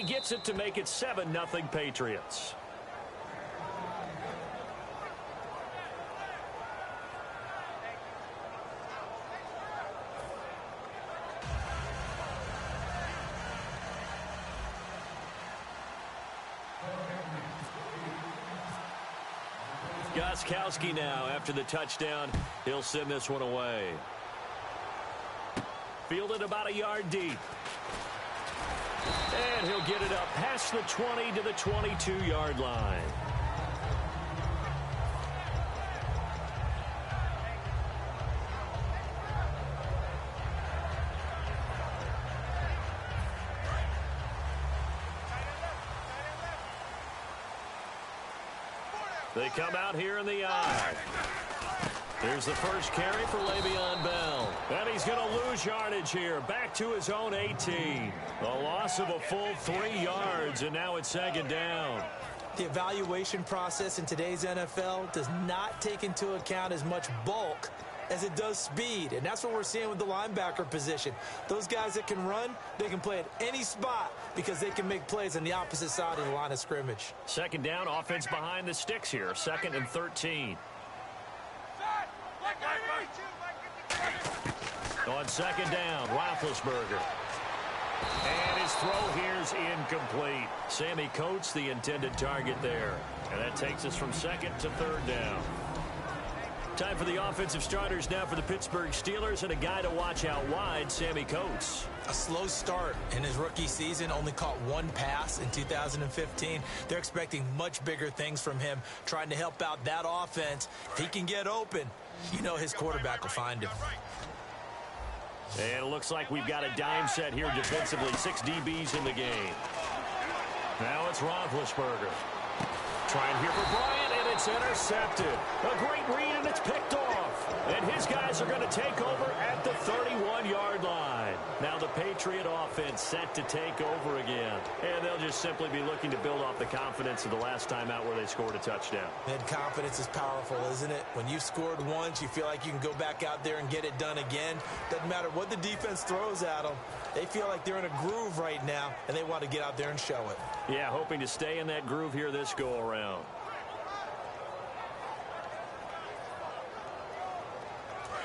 he gets it to make it 7-0 Patriots. Gostkowski now after the touchdown. He'll send this one away. Fielded about a yard deep. And he'll get it up past the 20 to the 22-yard line. They come out here in the eye. Here's the first carry for Le'Veon Bell. And he's going to lose yardage here. Back to his own 18. A loss of a full 3 yards, and now it's second down. The evaluation process in today's NFL does not take into account as much bulk as it does speed, and that's what we're seeing with the linebacker position. Those guys that can run, they can play at any spot because they can make plays on the opposite side of the line of scrimmage. Second down, offense behind the sticks here. 2nd and 13. On second down, Roethlisberger. And his throw here's incomplete. Sammy Coates, the intended target there. And that takes us from 2nd to 3rd down. Time for the offensive starters now for the Pittsburgh Steelers, and a guy to watch out wide, Sammy Coates. A slow start in his rookie season, only caught 1 pass in 2015. They're expecting much bigger things from him, trying to help out that offense. If he can get open, you know his quarterback will find him. And it looks like we've got a dime set here defensively. 6 DBs in the game. Now it's Roethlisberger. Trying here for Bryant, and it's intercepted. A great read, and it's picked off. And his guys are going to take over at the 31-yard line. Now the Patriot offense set to take over again. And they'll just simply be looking to build off the confidence of the last time out where they scored a touchdown. And confidence is powerful, isn't it? When you've scored once, you feel like you can go back out there and get it done again. Doesn't matter what the defense throws at them. They feel like they're in a groove right now, and they want to get out there and show it. Yeah, hoping to stay in that groove here this go-around.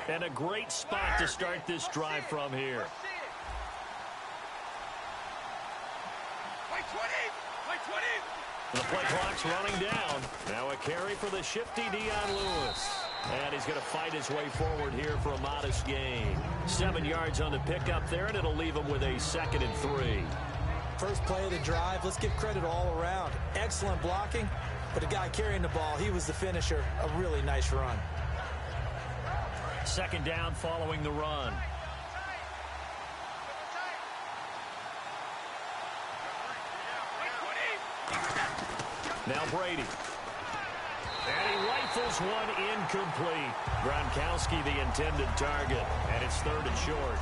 And a great spot to start this drive from here. The play clock's running down. Now a carry for the shifty Dion Lewis. And he's going to fight his way forward here for a modest gain. 7 yards on the pickup there, and it'll leave him with a 2nd and 3. First play of the drive, let's give credit all around. Excellent blocking, but the guy carrying the ball, he was the finisher. A really nice run. Second down following the run. Now Brady. And he rifles one incomplete. Gronkowski the intended target. And it's 3rd and short.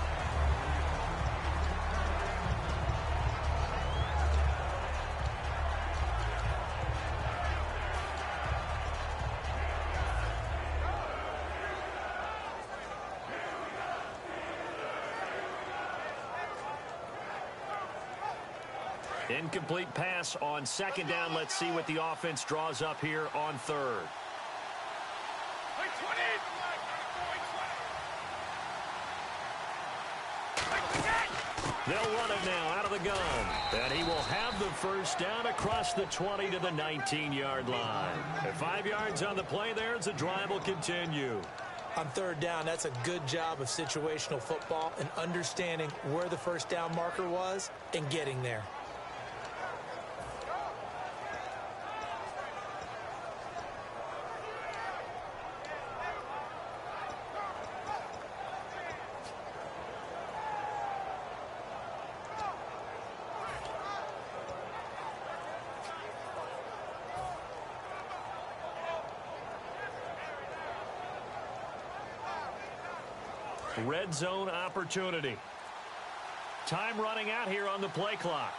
Incomplete pass on second down. Let's see what the offense draws up here on 3rd. They'll run it now out of the gun. And he will have the first down across the 20 to the 19-yard line. At 5 yards on the play there as the drive will continue. On 3rd down, that's a good job of situational football and understanding where the first down marker was and getting there. Red zone opportunity. Time running out here on the play clock.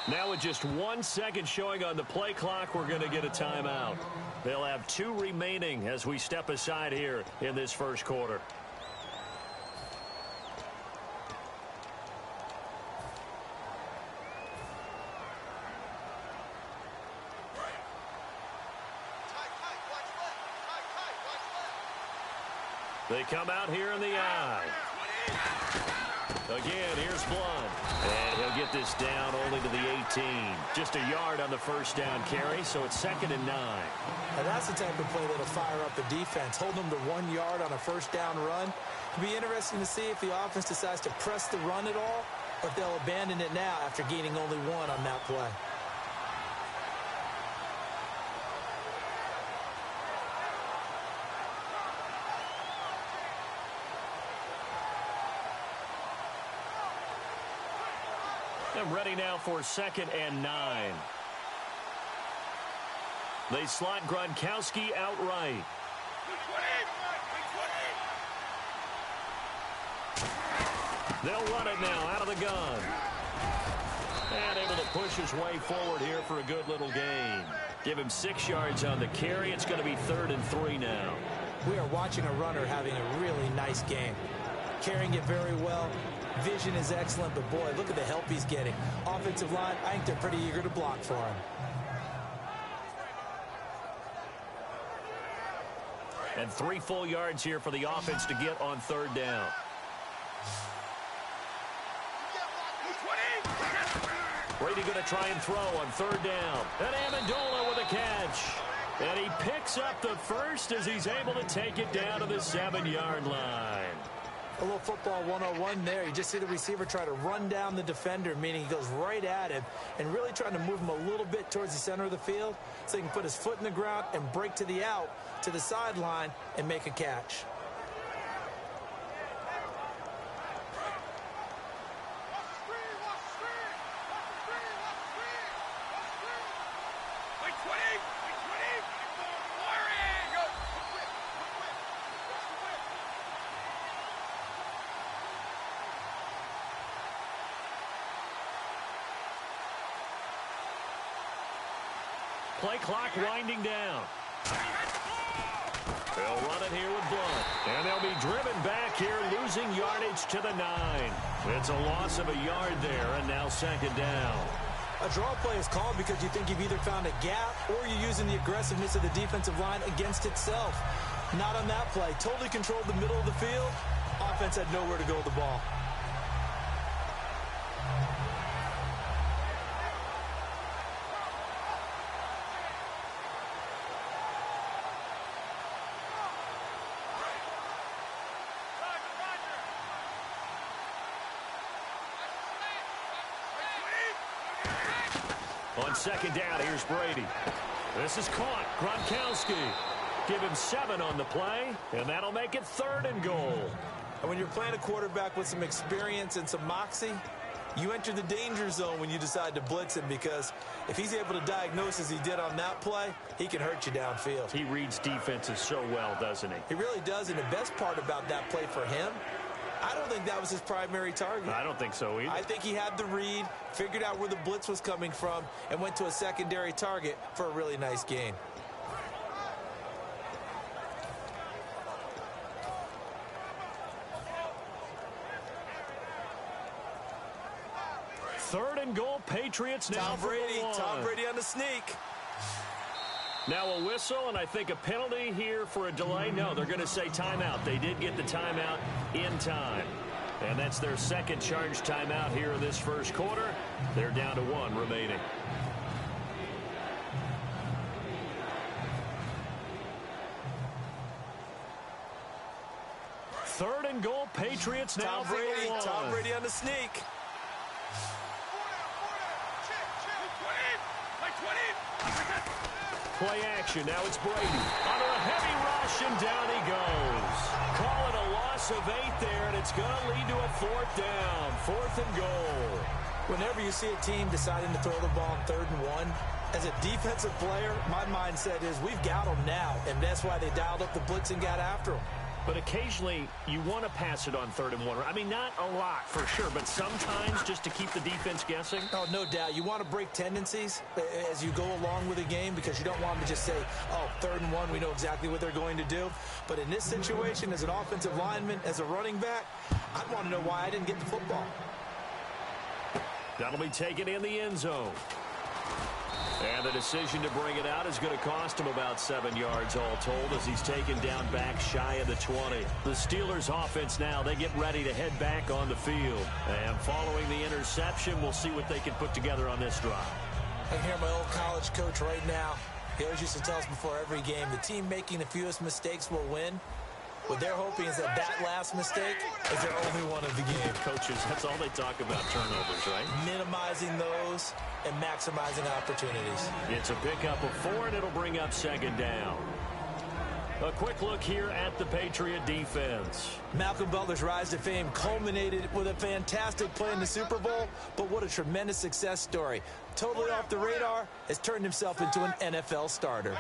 Now with just 1 second showing on the play clock, we're going to get a timeout. They'll have 2 remaining as we step aside here in this first quarter. They come out here in the I. Again, here's Blunt. And he'll get this down only to the 18. Just a yard on the first down carry, so it's 2nd and 9. Now that's the type of play that'll fire up the defense. Hold them to 1 yard on a first down run. It'll be interesting to see if the offense decides to press the run at all, or if they'll abandon it now after gaining only 1 on that play. And ready now for 2nd and 9. They slot Gronkowski outright. They'll run it now out of the gun. And able to push his way forward here for a good little gain. Give him 6 yards on the carry. It's going to be 3rd and 3 now. We are watching a runner having a really nice game. Carrying it very well. Vision is excellent, but boy, look at the help he's getting. Offensive line, I think they're pretty eager to block for him. And 3 full yards here for the offense to get on 3rd down. Brady going to try and throw on 3rd down. And Amendola with a catch. And he picks up the first as he's able to take it down to the 7-yard line. A little football 101 there. You just see the receiver try to run down the defender, meaning he goes right at him and really trying to move him a little bit towards the center of the field so he can put his foot in the ground and break to the out, to the sideline, and make a catch. Play clock winding down. They'll run it here with Blunt. And they'll be driven back here, losing yardage to the 9. It's a loss of a yard there, and now 2nd down. A draw play is called because you think you've either found a gap or you're using the aggressiveness of the defensive line against itself. Not on that play. Totally controlled the middle of the field. Offense had nowhere to go with the ball. On 2nd down, here's Brady. This is caught. Gronkowski. Give him 7 on the play, and that'll make it 3rd and goal. And when you're playing a quarterback with some experience and some moxie, you enter the danger zone when you decide to blitz him, because if he's able to diagnose as he did on that play, he can hurt you downfield. He reads defenses so well, doesn't he? He really does, and the best part about that play for him, I don't think that was his primary target. I don't think so either. I think he had the read, figured out where the blitz was coming from, and went to a secondary target for a really nice gain. Third and goal, Patriots now. Tom Brady on the sneak. Now a whistle, and I think a penalty here for a delay. No, they're going to say timeout. They did get the timeout in time. And that's their second charged timeout here in this first quarter. They're down to 1 remaining. Third and goal, Patriots now. Tom Brady on the sneak. Play action. Now it's Brady. Under a heavy rush, and down he goes. Call it a loss of 8 there, and it's going to lead to a 4th down. 4th and goal. Whenever you see a team deciding to throw the ball on 3rd and 1, as a defensive player, my mindset is we've got them now, and that's why they dialed up the blitz and got after them. But occasionally, you want to pass it on 3rd and 1. I mean, not a lot for sure, but sometimes just to keep the defense guessing. Oh, no doubt. You want to break tendencies as you go along with a game, because you don't want them to just say, oh, 3rd and 1, we know exactly what they're going to do. But in this situation, as an offensive lineman, as a running back, I'd want to know why I didn't get the football. That'll be taken in the end zone. And the decision to bring it out is going to cost him about 7 yards all told as he's taken down back shy of the 20. The Steelers offense now, they get ready to head back on the field. And following the interception, we'll see what they can put together on this drive. I can hear my old college coach right now. He always used to tell us before every game, the team making the fewest mistakes will win. What they're hoping is that last mistake is their only one of the game. Coaches, that's all they talk about, turnovers, right? Minimizing those and maximizing opportunities. It's a pickup of 4, and it'll bring up 2nd down. A quick look here at the Patriot defense. Malcolm Butler's rise to fame culminated with a fantastic play in the Super Bowl, but what a tremendous success story. Totally off the radar, has turned himself into an NFL starter.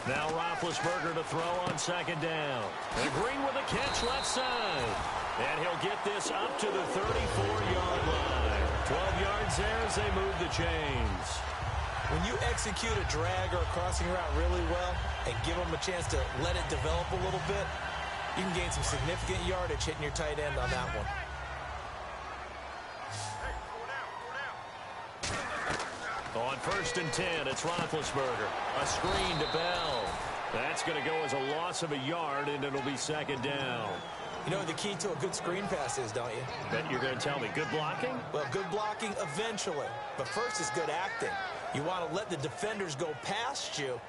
Now Roethlisberger to throw on 2nd down. And Green with a catch left side. And he'll get this up to the 34-yard line. 12 yards there as they move the chains. When you execute a drag or a crossing route really well and give them a chance to let it develop a little bit, you can gain some significant yardage hitting your tight end on that one. On 1st and 10, it's Roethlisberger. A screen to Bell. That's going to go as a loss of a yard, and it'll be 2nd down. You know what the key to a good screen pass is, don't you? Bet you're going to tell me. Good blocking? Well, good blocking eventually. But first is good acting. You want to let the defenders go past you,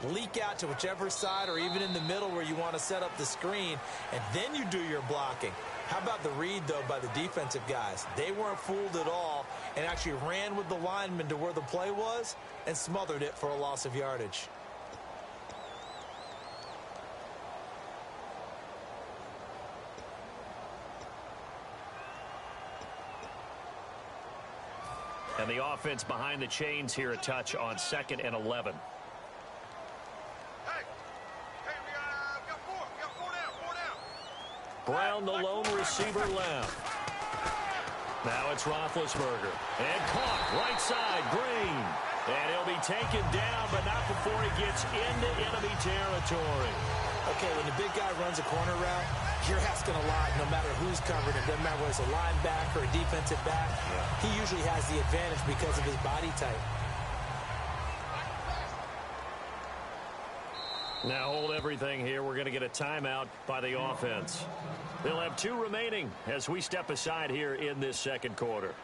leak out to whichever side or even in the middle where you want to set up the screen, and then you do your blocking. How about the read, though, by the defensive guys? They weren't fooled at all and actually ran with the lineman to where the play was and smothered it for a loss of yardage. And the offense behind the chains here a touch on 2nd and 11. Brown, the lone receiver left. Now it's Roethlisberger. And caught right side, Green. And he'll be taken down, but not before he gets into enemy territory. Okay, when the big guy runs a corner route, you're asking a lot no matter who's covering it. Doesn't matter whether it's a linebacker or a defensive back. He usually has the advantage because of his body type. Now hold everything here. We're going to get a timeout by the offense. They'll have 2 remaining as we step aside here in this 2nd quarter.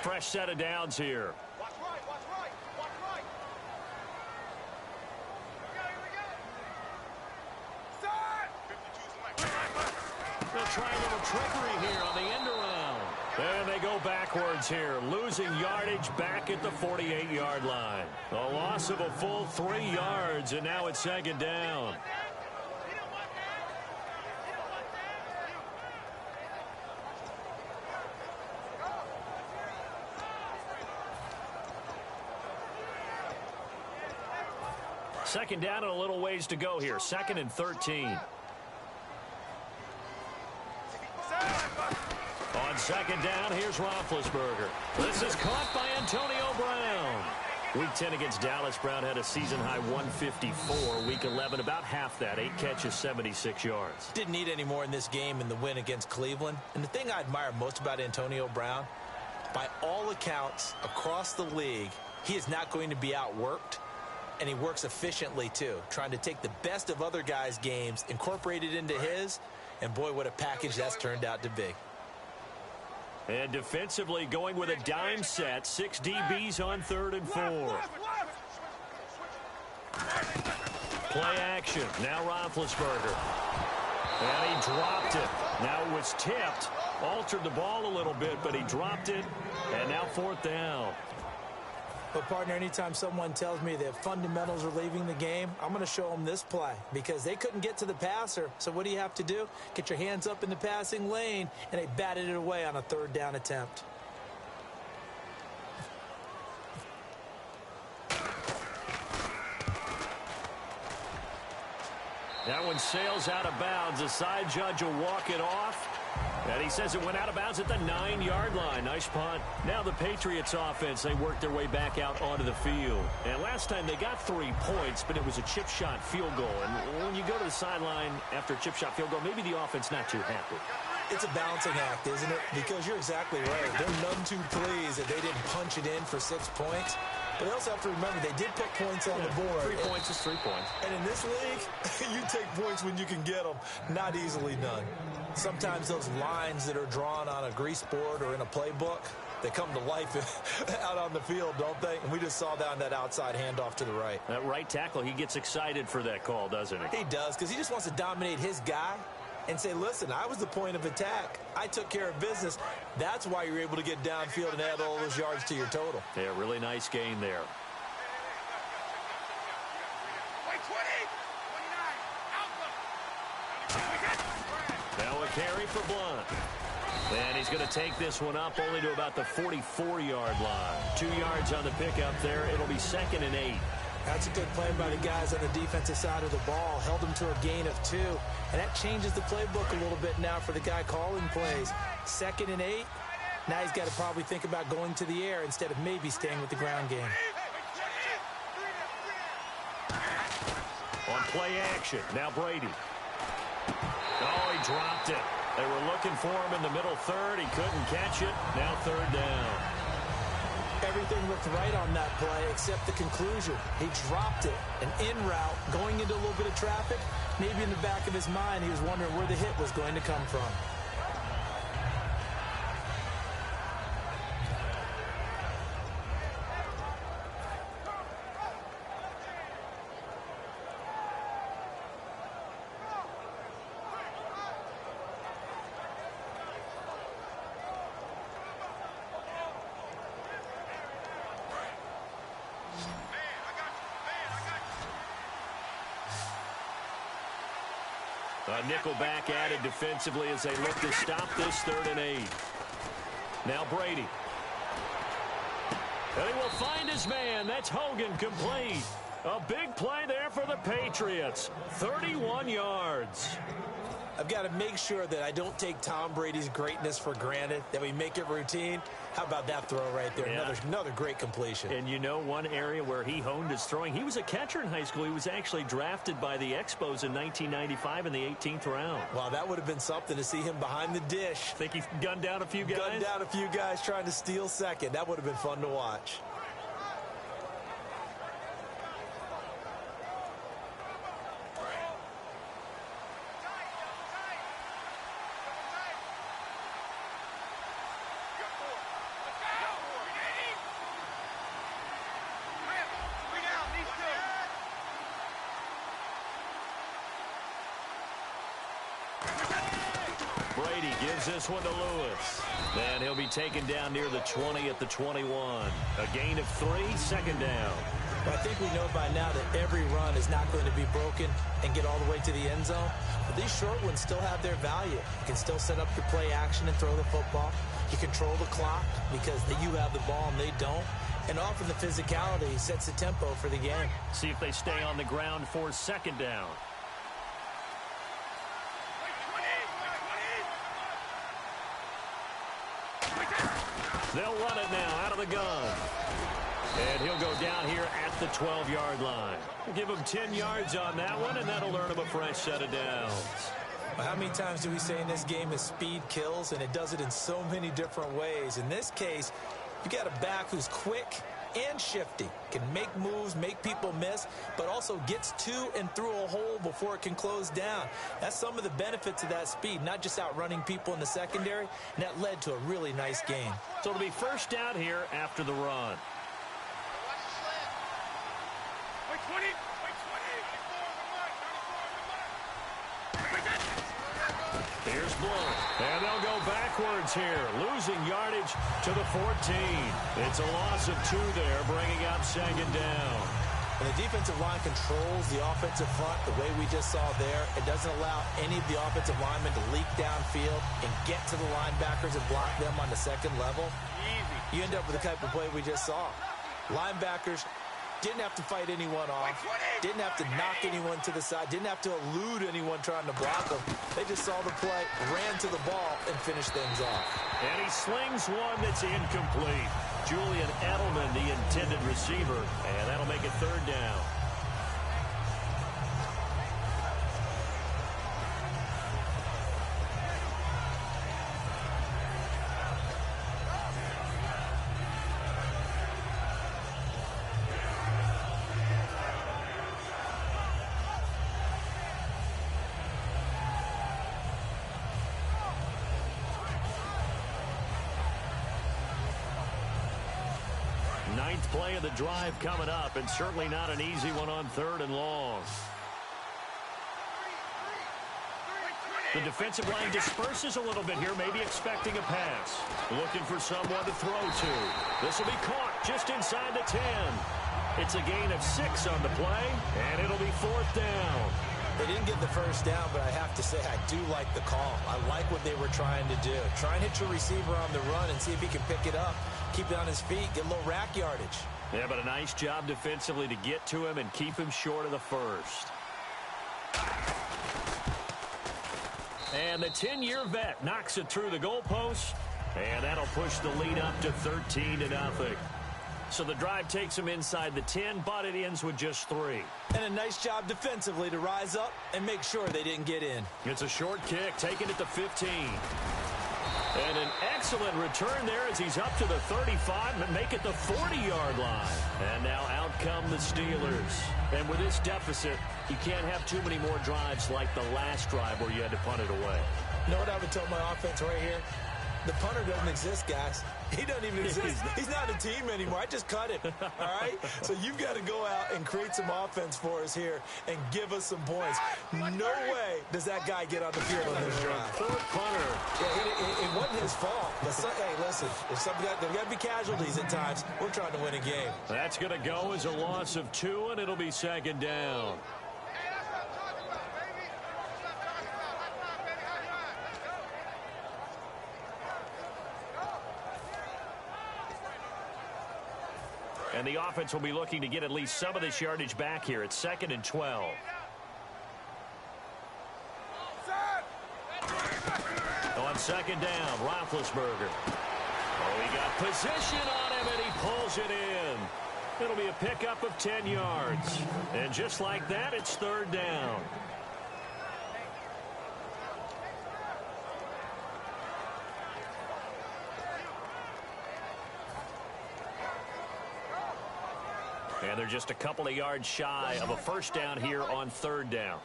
Fresh set of downs here. Watch right, watch right, watch right. They'll try a little trickery here on the end around. And they go backwards here, losing yardage back at the 48-yard line. A loss of a full 3 yards, and now it's 2nd down. Second down and a little ways to go here. 2nd and 13. On 2nd down, here's Roethlisberger. This is caught by Antonio Brown. Week 10 against Dallas, Brown had a season-high 154. Week 11, about half that. 8 catches, 76 yards. Didn't need any more in this game in the win against Cleveland. And the thing I admire most about Antonio Brown, by all accounts, across the league, he is not going to be outworked. And he works efficiently, too, trying to take the best of other guys' games, incorporate it into his, and boy, what a package that's turned out to be. And defensively going with a dime set, 6 DBs on 3rd and 4. Play action, now Roethlisberger. And he dropped it. Now it was tipped, altered the ball a little bit, but he dropped it, and now 4th down. But, partner, anytime someone tells me that fundamentals are leaving the game, I'm going to show them this play because they couldn't get to the passer. So what do you have to do? Get your hands up in the passing lane, and they batted it away on a 3rd down attempt. That one sails out of bounds. The side judge will walk it off. And he says it went out of bounds at the 9-yard line. Nice punt. Now the Patriots offense, they worked their way back out onto the field. And last time they got 3 points, but it was a chip shot field goal. And when you go to the sideline after a chip shot field goal, maybe the offense not too happy. It's a balancing act, isn't it? Because you're exactly right. They're none too pleased that they didn't punch it in for 6 points. But they also have to remember they did put points on the board. 3 points is 3 points. And in this league, you take points when you can get them. Not easily done. Sometimes those lines that are drawn on a grease board or in a playbook, they come to life out on the field, don't they? And we just saw that on that outside handoff to the right. That right tackle, he gets excited for that call, doesn't he? He does, because he just wants to dominate his guy and say, listen, I was the point of attack. I took care of business. That's why you're able to get downfield and add all those yards to your total. Yeah, really nice gain there. Now a carry for Blunt. And he's going to take this one up only to about the 44-yard line. 2 yards on the pickup there. It'll be 2nd and 8. That's a good play by the guys on the defensive side of the ball. Held them to a gain of 2. And that changes the playbook a little bit now for the guy calling plays. 2nd and 8. Now he's got to probably think about going to the air instead of maybe staying with the ground game. On play action, now Brady. Oh, he dropped it. They were looking for him in the middle third. He couldn't catch it. Now 3rd down. Everything looked right on that play except the conclusion. He dropped it. An in route, going into a little bit of traffic. Maybe in the back of his mind, he was wondering where the hit was going to come from. A nickelback added defensively as they look to stop this 3rd and 8. Now Brady. And he will find his man. That's Hogan complete. A big play there for the Patriots. 31 yards. I've got to make sure that I don't take Tom Brady's greatness for granted, that we make it routine. How about that throw right there? Yeah. Another great completion. And you know one area where he honed his throwing, he was a catcher in high school. He was actually drafted by the Expos in 1995 in the 18th round. Wow, that would have been something to see him behind the dish. Think he gunned down a few guys? Gunned down a few guys trying to steal second. That would have been fun to watch. Brady gives this one to Lewis. And he'll be taken down near the 20 at the 21. A gain of 3, 2nd down. Well, I think we know by now that every run is not going to be broken and get all the way to the end zone. But these short ones still have their value. You can still set up your play action and throw the football. You control the clock because you have the ball and they don't. And often the physicality sets the tempo for the game. See if they stay on the ground for 2nd down. They'll run it now out of the gun. And he'll go down here at the 12-yard line. We'll give him 10 yards on that one, and that'll earn him a fresh set of downs. Well, how many times do we say in this game is speed kills, and it does it in so many different ways. In this case, you got a back who's quick and shifty, can make moves, make people miss, but also gets to and through a hole before it can close down. That's some of the benefits of that speed, not just outrunning people in the secondary, and that led to a really nice gain. So it'll be 1st down here after the run. Here's Blunt. And they'll go backwards here, losing yardage to the 14. It's a loss of 2 there, bringing up 2nd down. When the defensive line controls the offensive front the way we just saw there, it doesn't allow any of the offensive linemen to leak downfield and get to the linebackers and block them on the second level. You end up with the type of play we just saw. Linebackers Didn't have to fight anyone off. Didn't have to knock anyone to the side. Didn't have to elude anyone trying to block them. They just saw the play, ran to the ball, and finished things off. And he slings one that's incomplete. Julian Edelman, the intended receiver, and that'll make it third down. Ninth play of the drive coming up, and certainly not an easy one on third and long. The defensive line disperses a little bit here, maybe expecting a pass. Looking for someone to throw to. This will be caught just inside the 10. It's a gain of 6 on the play, and it'll be fourth down. They didn't get the first down, but I have to say I do like the call. I like what they were trying to do. Try and hit your receiver on the run and see if he can pick it up. Keep it on his feet, get a little rack yardage. Yeah, but a nice job defensively to get to him and keep him short of the first. And the 10-year vet knocks it through the goalpost, and that'll push the lead up to 13-0. So the drive takes him inside the 10, but it ends with just 3. And a nice job defensively to rise up and make sure they didn't get in. It's a short kick, taking it to 15. And an excellent return there as he's up to the 35 and make it the 40-yard line. And now out come the Steelers. And with this deficit, you can't have too many more drives like the last drive where you had to punt it away. You know what I would tell my offense right here? The punter doesn't exist, guys. He doesn't even exist. He's not a team anymore. I just cut him, all right? So you've got to go out and create some offense for us here and give us some points. No way does that guy get on the field on this drive. Third punter. Yeah, it wasn't his fault. But hey, listen, there's got to be casualties at times. We're trying to win a game. That's going to go as a loss of 2, and it'll be second down. And the offense will be looking to get at least some of this yardage back here. It's 2nd and 12. On second down, Roethlisberger. Oh, he got position on him, and he pulls it in. It'll be a pickup of 10 yards. And just like that, it's third down. And they're just a couple of yards shy of a first down here on third down.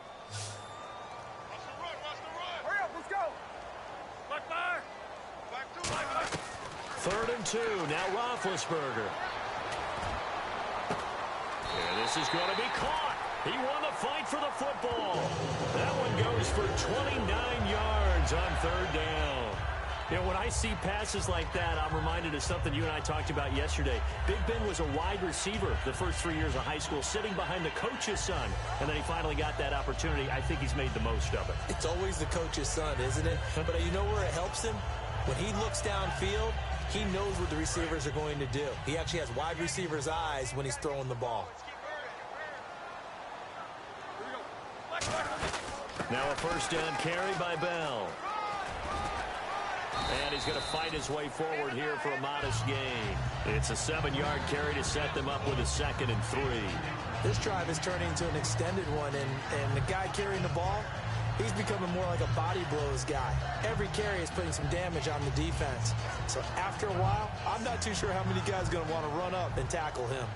Hurry up, let's go. Back fire. Back 2. 3rd and 2. Now Roethlisberger. And this is going to be caught. He won the fight for the football. That one goes for 29 yards on third down. You know, when I see passes like that, I'm reminded of something you and I talked about yesterday. Big Ben was a wide receiver the first 3 years of high school, sitting behind the coach's son. And then he finally got that opportunity. I think he's made the most of it. It's always the coach's son, isn't it? But you know where it helps him? When he looks downfield, he knows what the receivers are going to do. He actually has wide receivers' eyes when he's throwing the ball. Now a first down carry by Bell. And he's going to fight his way forward here for a modest gain. It's a 7-yard carry to set them up with a 2nd and 3. This drive is turning into an extended one, and the guy carrying the ball, he's becoming more like a body blows guy. Every carry is putting some damage on the defense. So after a while, I'm not too sure how many guys are going to want to run up and tackle him.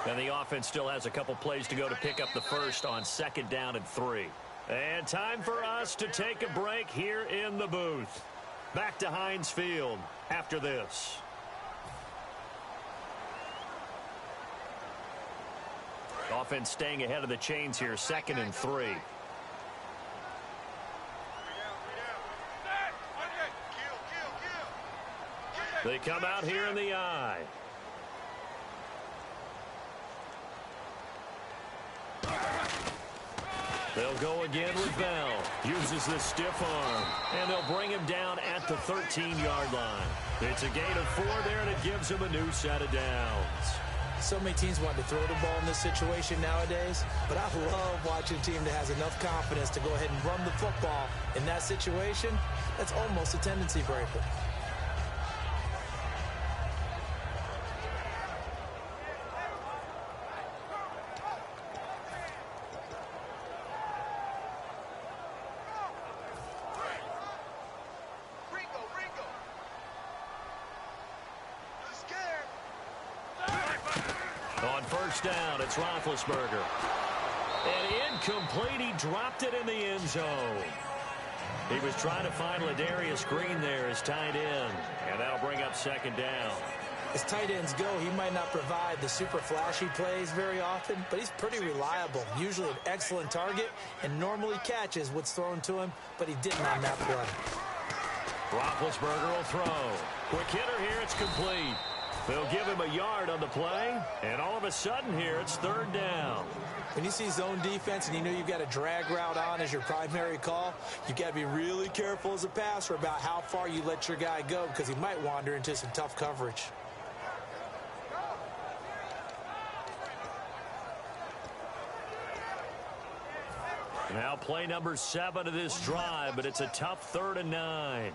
And the offense still has a couple plays to go to pick up the first on 2nd down and 3. And time for us to take a break here in the booth. Back to Heinz Field after this. Offense staying ahead of the chains here, 2nd and 3. They come out here in the eye. They'll go again with Bell. Uses the stiff arm. And they'll bring him down at the 13-yard line. It's a gain of 4 there, and it gives him a new set of downs. So many teams want to throw the ball in this situation nowadays, but I love watching a team that has enough confidence to go ahead and run the football. In that situation, that's almost a tendency breaker. On first down, it's Roethlisberger. And incomplete. He dropped it in the end zone. He was trying to find Ladarius Green there as tight end. And that'll bring up second down. As tight ends go, he might not provide the super flashy plays very often, but he's pretty reliable. Usually an excellent target and normally catches what's thrown to him, but he didn't on that play. Roethlisberger will throw. Quick hitter here. It's complete. They'll give him a yard on the play, and all of a sudden here, it's third down. When you see zone defense and you know you've got a drag route on as your primary call, you've got to be really careful as a passer about how far you let your guy go because he might wander into some tough coverage. Now play number 7 of this drive, but it's a tough 3rd and 9.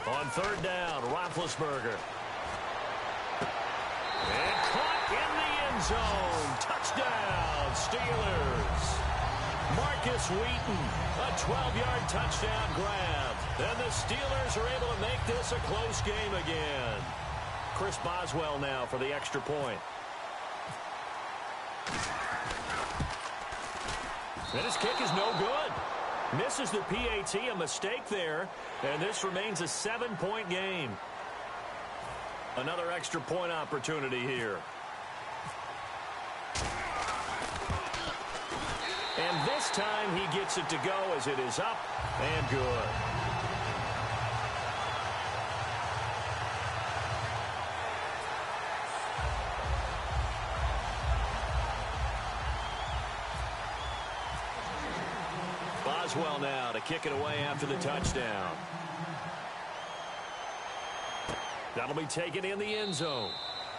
On third down, Roethlisberger. And caught in the end zone. Touchdown, Steelers. Marcus Wheaton, a 12-yard touchdown grab. And the Steelers are able to make this a close game again. Chris Boswell now for the extra point. And his kick is no good. Misses the PAT, a mistake there, and this remains a 7-point game. Another extra point opportunity here. And this time he gets it to go as it is up and good. Boswell now to kick it away after the touchdown. That'll be taken in the end zone.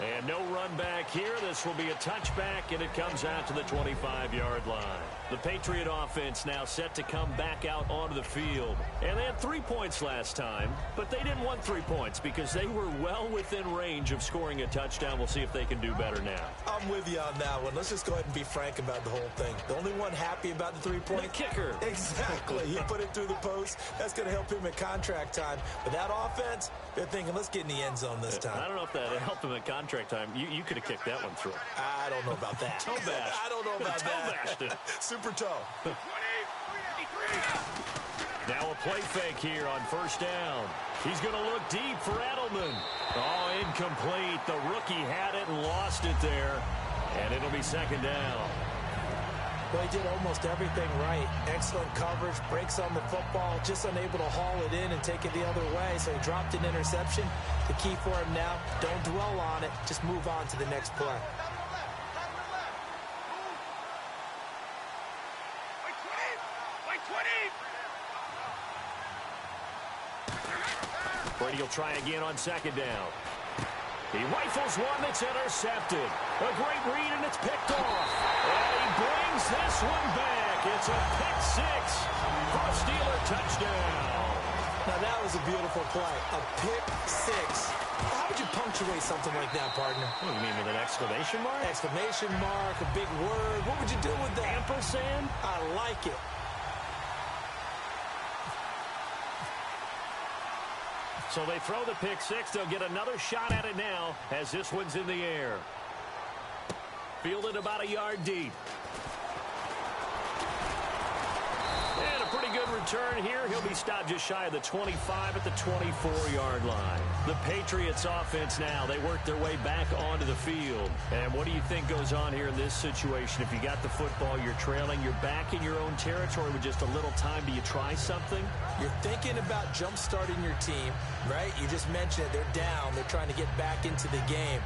And no run back here. This will be a touchback, and it comes out to the 25-yard line. The Patriot offense now set to come back out onto the field. And they had 3 points last time, but they didn't want 3 points because they were well within range of scoring a touchdown. We'll see if they can do better now. I'm with you on that one. Let's just go ahead and be frank about the whole thing. The only one happy about the 3-point? The kicker. Exactly. He put it through the post. That's going to help him at contract time. But that offense, they're thinking, let's get in the end zone this time. I don't know if that helped him at contract time. You could have kicked that one through. I don't know about that. Toe bash. I don't know about that. Toe Super toe. Now a play fake here on first down. He's going to look deep for Edelman. Oh, incomplete. The rookie had it and lost it there. And it'll be second down. Well, he did almost everything right. Excellent coverage, breaks on the football, just unable to haul it in and take it the other way. So he dropped an interception. The key for him now, don't dwell on it. Just move on to the next play. Brady will try again on second down. He rifles one that's intercepted. A great read, and it's picked off. And he brings this one back. It's a pick six for a Steeler touchdown. Now, that was a beautiful play. A pick six. How would you punctuate something like that, partner? What do you mean, with an exclamation mark? Exclamation mark, a big word. What would you do with that? Ampersand? I like it. So they throw the pick six. They'll get another shot at it now as this one's in the air. Fielded about a yard deep. And a pretty good return here. He'll be stopped just shy of the 25 at the 24-yard line. The Patriots offense now, they work their way back onto the field. And what do you think goes on here in this situation? If you got the football, you're trailing, you're back in your own territory with just a little time. Do you try something? You're thinking about jump-starting your team, right? You just mentioned it. They're down. They're trying to get back into the game.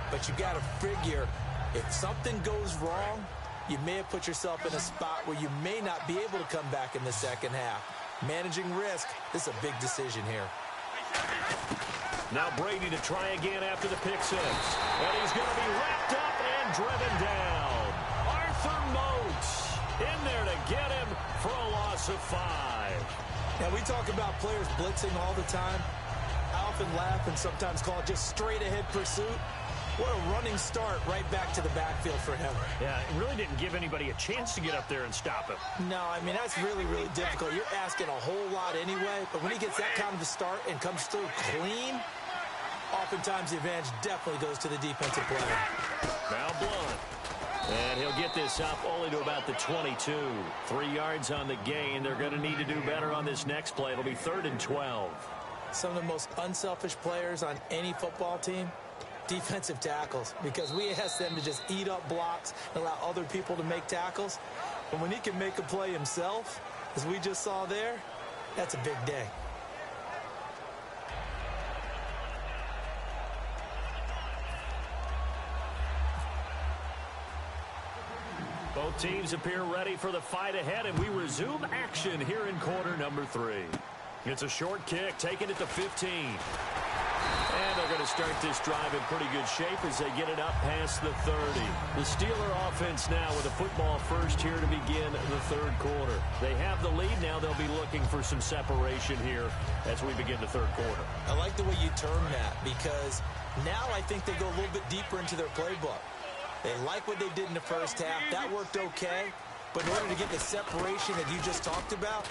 But you got to figure If something goes wrong, you may have put yourself in a spot where you may not be able to come back in the second half. Managing risk, this is a big decision here. Now Brady to try again after the pick six. And he's going to be wrapped up and driven down. Arthur Moats in there to get him for a loss of 5. Now, we talk about players blitzing all the time. I often laugh and sometimes call it just straight-ahead pursuit. What a running start right back to the backfield for him. Yeah, it really didn't give anybody a chance to get up there and stop him. No, I mean, that's really, really difficult. You're asking a whole lot anyway, but when he gets that kind of a start and comes through clean, oftentimes the advantage definitely goes to the defensive player. Now Blunt. And he'll get this up only to about the 22. 3 yards on the gain. They're going to need to do better on this next play. It'll be 3rd and 12. Some of the most unselfish players on any football team, defensive tackles, because we ask them to just eat up blocks and allow other people to make tackles. But when he can make a play himself, as we just saw there, that's a big day. Both teams appear ready for the fight ahead, and we resume action here in quarter number 3. It's a short kick, taken at the 15. And they're going to start this drive in pretty good shape as they get it up past the 30. The Steeler offense now with a football first here to begin the 3rd quarter. They have the lead now. They'll be looking for some separation here as we begin the 3rd quarter. I like the way you term that, because now I think they go a little bit deeper into their playbook. They like what they did in the first half. That worked okay. But in order to get the separation that you just talked about,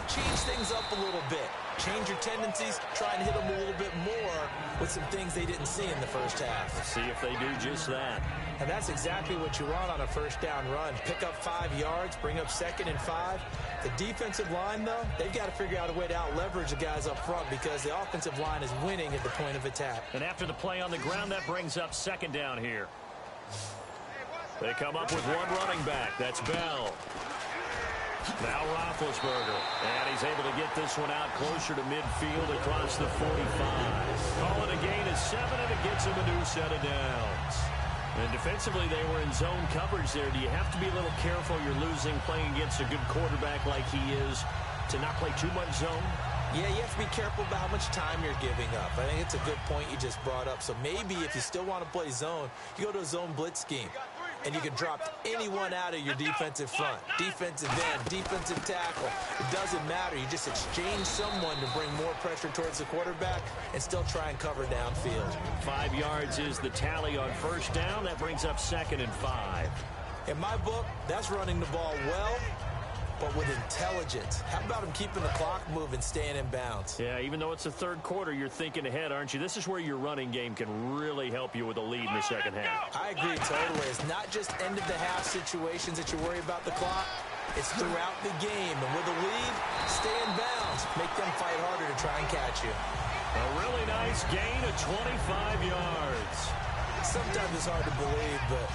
change things up a little bit. Change your tendencies. Try and hit them a little bit more with some things they didn't see in the first half. Let's see if they do just that. And that's exactly what you want on a first down run. Pick up 5 yards, bring up 2nd and 5. The defensive line, though, they've got to figure out a way to out-leverage the guys up front because the offensive line is winning at the point of attack. And after the play on the ground, that brings up 2nd down here. They come up with one running back. That's Bell. Now Roethlisberger. And he's able to get this one out closer to midfield across the 45. Call it a gain of 7, and it gets him a new set of downs. And defensively, they were in zone coverage there. Do you have to be a little careful? You're losing playing against a good quarterback like he is to not play too much zone? Yeah, you have to be careful about how much time you're giving up. I think it's a good point you just brought up. So maybe if you still want to play zone, you go to a zone blitz scheme. And you can drop anyone out of your defensive front. Defensive end, defensive tackle. It doesn't matter. You just exchange someone to bring more pressure towards the quarterback and still try and cover downfield. 5 yards is the tally on first down. That brings up 2nd and 5. In my book, that's running the ball well, but with intelligence. How about him keeping the clock moving, staying in bounds? Yeah, even though it's the 3rd quarter, you're thinking ahead, aren't you? This is where your running game can really help you with a lead in the second half. I agree totally. It's not just end-of-the-half situations that you worry about the clock. It's throughout the game. And with a lead, stay in bounds. Make them fight harder to try and catch you. A really nice gain of 25 yards. Sometimes it's hard to believe, but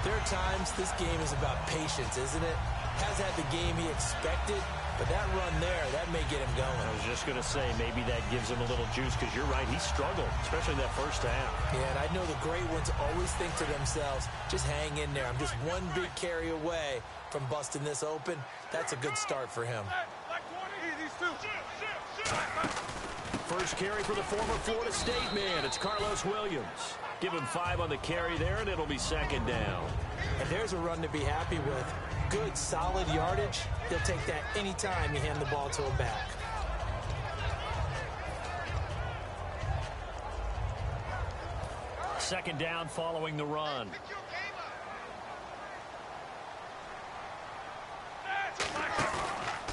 there are times this game is about patience, isn't it? Has had the game he expected, but that run there, that may get him going. I was just going to say, maybe that gives him a little juice, because you're right, he struggled, especially in that first half. Yeah, and I know the great ones always think to themselves, just hang in there. I'm just one big carry away from busting this open. That's a good start for him. First carry for the former Florida State man. It's Carlos Williams. Give him 5 on the carry there, and it'll be 2nd down. And there's a run to be happy with. Good, solid yardage. He'll take that anytime you hand the ball to him back. Second down following the run.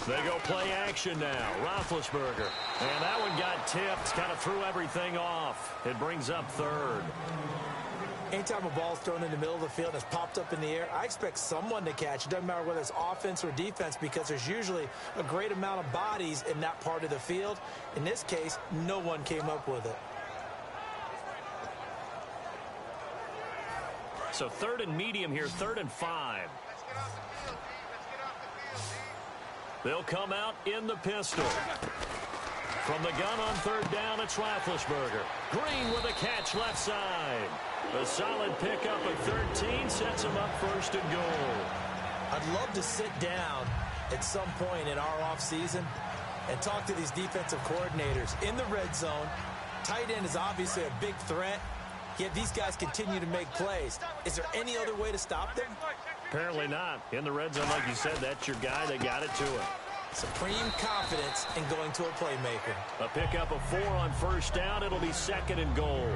They go play action now. Roethlisberger. And that one got tipped. Kind of threw everything off. It brings up 3rd. Anytime a ball's thrown in the middle of the field and it's popped up in the air, I expect someone to catch. It doesn't matter whether it's offense or defense, because there's usually a great amount of bodies in that part of the field. In this case, no one came up with it. So 3rd and medium here, 3rd and 5. They'll come out in the pistol. From the gun on third down, it's Roethlisberger. Green with a catch left side. A solid pickup at 13 sets him up first and goal. I'd love to sit down at some point in our offseason and talk to these defensive coordinators in the red zone. Tight end is obviously a big threat, yet these guys continue to make plays. Is there any other way to stop them? Apparently not. In the red zone, like you said, that's your guy. They got it to him. Supreme confidence in going to a playmaker. A pickup of 4 on first down. It'll be second and goal.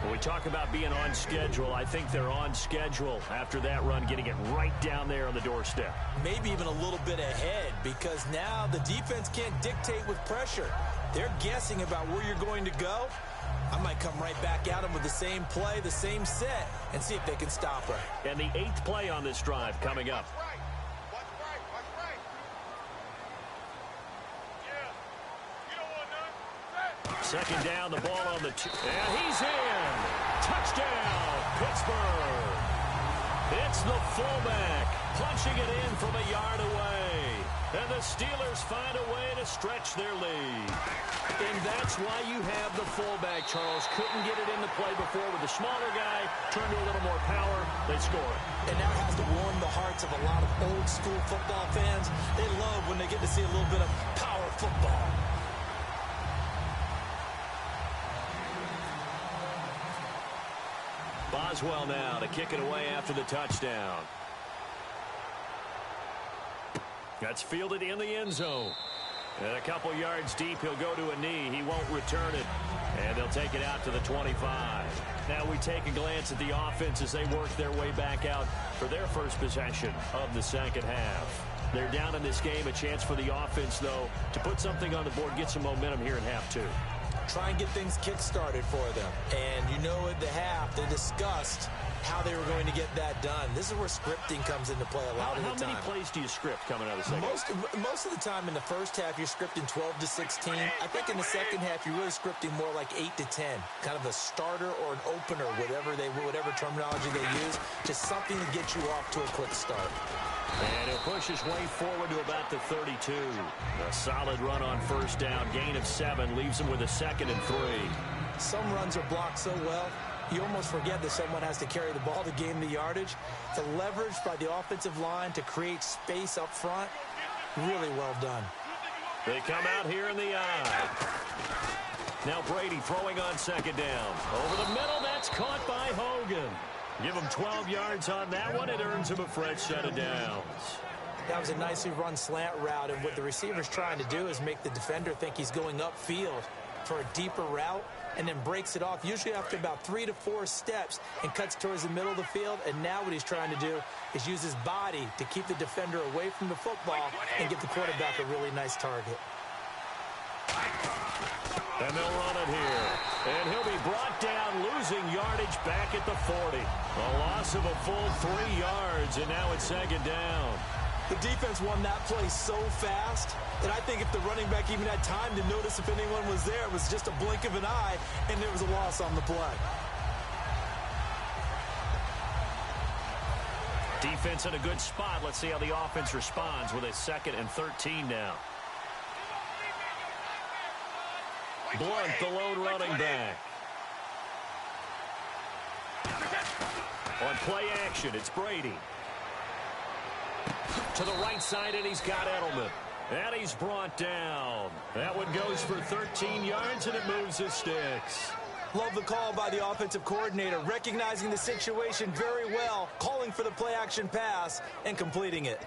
When we talk about being on schedule, I think they're on schedule after that run, getting it right down there on the doorstep. Maybe even a little bit ahead, because now the defense can't dictate with pressure. They're guessing about where you're going to go. I might come right back at them with the same play, the same set, and see if they can stop her. And the 8th play on this drive coming up. Second down, the ball on the and he's in. Touchdown, Pittsburgh. It's the fullback punching it in from a yard away. And the Steelers find a way to stretch their lead. And that's why you have the fullback, Charles. Couldn't get it into play before with the smaller guy. Turned to a little more power. They score. And now has to warm the hearts of a lot of old school football fans. They love when they get to see a little bit of power football. Boswell now to kick it away after the touchdown. That's fielded in the end zone. And a couple yards deep, he'll go to a knee. He won't return it. And they'll take it out to the 25. Now we take a glance at the offense as they work their way back out for their first possession of the second half. They're down in this game. A chance for the offense, though, to put something on the board, get some momentum here in half 2. Try and get things kick-started for them. And you know at the half, they discussed how they were going to get that done. This is where scripting comes into play a lot of the time. How many plays do you script coming out of the second? Most of the time in the first half, you're scripting 12 to 16. I think in the second half, you're really scripting more like 8 to 10. Kind of a starter or an opener, whatever terminology they use. Just something to get you off to a quick start. And he'll push his way forward to about the 32. A solid run on first down. Gain of 7 leaves him with a 2nd and 3. Some runs are blocked so well, you almost forget that someone has to carry the ball to gain the yardage. The leverage by the offensive line to create space up front, really well done. They come out here in the eye. Now Brady throwing on second down. Over the middle, that's caught by Hogan. Give him 12 yards on that one. It earns him a fresh set of downs. That was a nicely run slant route, and what the receiver's trying to do is make the defender think he's going upfield for a deeper route, and then breaks it off, usually after about 3 to 4 steps, and cuts towards the middle of the field. And now what he's trying to do is use his body to keep the defender away from the football and get the quarterback a really nice target. And they'll run it here. And he'll be brought down, losing yardage back at the 40. A loss of a full 3 yards, and now it's second down. The defense won that play so fast that I think if the running back even had time to notice if anyone was there, it was just a blink of an eye, and there was a loss on the play. Defense in a good spot. Let's see how the offense responds with a 2nd and 13 now. Blunt, the lone running back. On play action, it's Brady. To the right side, and he's got Edelman. And he's brought down. That one goes for 13 yards, and it moves his sticks. Love the call by the offensive coordinator, recognizing the situation very well, calling for the play-action pass, and completing it.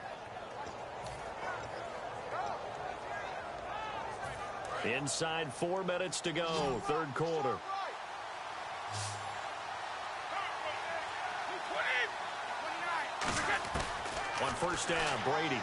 Inside 4 minutes to go, third quarter. On first down, Brady.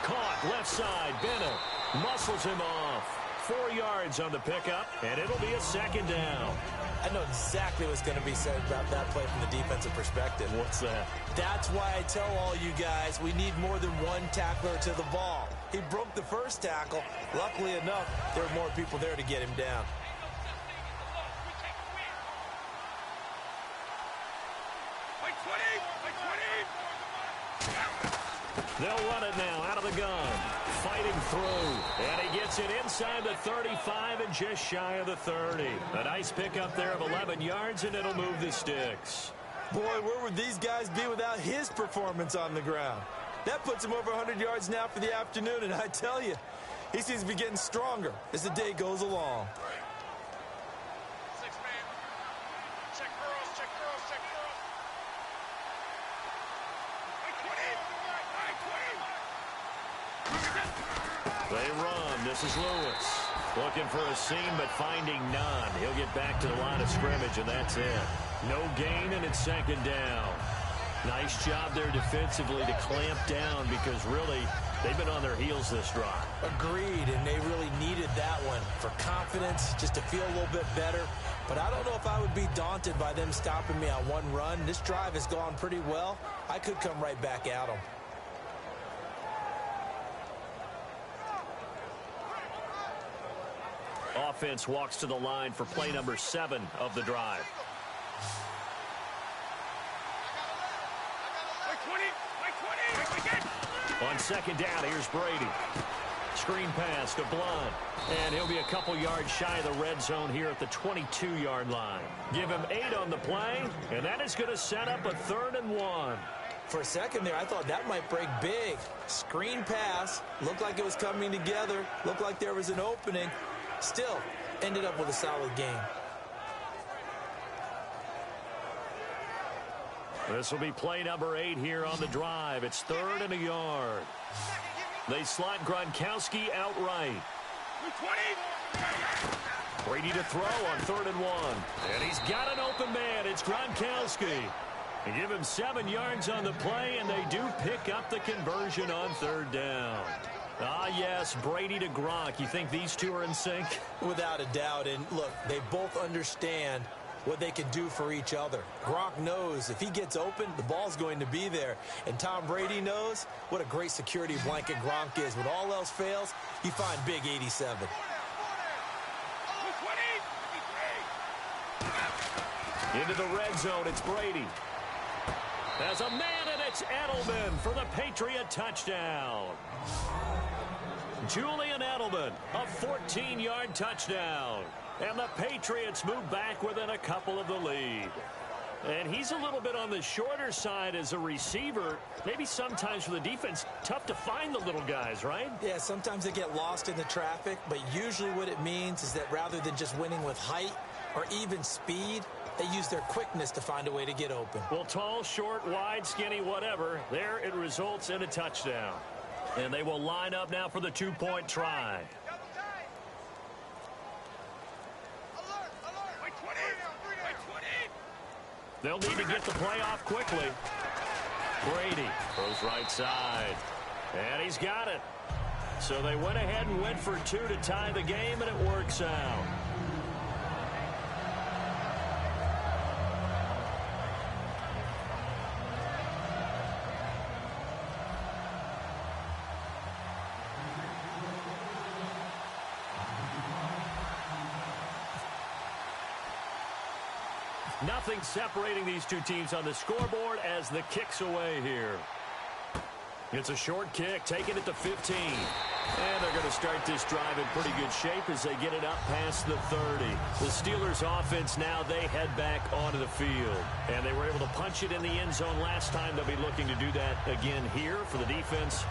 Caught left side, Bennett muscles him off. 4 yards on the pickup, and it'll be a second down. I know exactly what's going to be said about that play from the defensive perspective. What's that? That's why I tell all you guys we need more than one tackler to the ball. He broke the first tackle. Luckily enough, there were more people there to get him down. They'll run it now out of the gun. fighting through, and he gets it inside the 35 and just shy of the 30. A nice pickup there of 11 yards, and it'll move the sticks. Boy, where would these guys be without his performance on the ground? That puts him over 100 yards now for the afternoon, and I tell you, he seems to be getting stronger as the day goes along. They run. This is Lewis. Looking for a seam, but finding none. He'll get back to the line of scrimmage, and that's it. No gain, and it's second down. Nice job there defensively to clamp down because, really, they've been on their heels this drive. Agreed, and they really needed that one for confidence, just to feel a little bit better. But I don't know if I would be daunted by them stopping me on one run. This drive has gone pretty well. I could come right back at them. Offense walks to the line for play number 7 of the drive. On second down, here's Brady. Screen pass to Blunt. And he'll be a couple yards shy of the red zone here at the 22-yard line. Give him 8 on the play, and that is going to set up a 3rd and 1. For a second there, I thought that might break big. Screen pass. Looked like it was coming together. Looked like there was an opening. Still, ended up with a solid game. This will be play number 8 here on the drive. It's 3rd and a yard. They slot Gronkowski outright. Brady to throw on 3rd and 1. And he's got an open man. It's Gronkowski. They give him 7 yards on the play, and they do pick up the conversion on 3rd down. Ah, yes, Brady to Gronk. You think these two are in sync? Without a doubt. And look, they both understand what they can do for each other. Gronk knows if he gets open, the ball's going to be there. And Tom Brady knows what a great security blanket Gronk is. When all else fails, you find Big 87. Into the red zone, it's Brady. There's a man, and it's Edelman for the Patriot touchdown. Julian Edelman, a 14-yard touchdown. And the Patriots move back within a couple of the lead. And he's a little bit on the shorter side as a receiver. Maybe sometimes for the defense, tough to find the little guys, right? Yeah, sometimes they get lost in the traffic, but usually what it means is that rather than just winning with height or even speed, they use their quickness to find a way to get open. Well, tall, short, wide, skinny, whatever, there it results in a touchdown. And they will line up now for the 2-point try. They'll need to get the play off quickly. Brady throws right side. And he's got it. So they went ahead and went for 2 to tie the game, and it works out. Nothing separating these two teams on the scoreboard as the kick's away here. It's a short kick, taking it to 15. And they're going to start this drive in pretty good shape as they get it up past the 30. The Steelers offense now, they head back onto the field. And they were able to punch it in the end zone last time. They'll be looking to do that again here for the defense.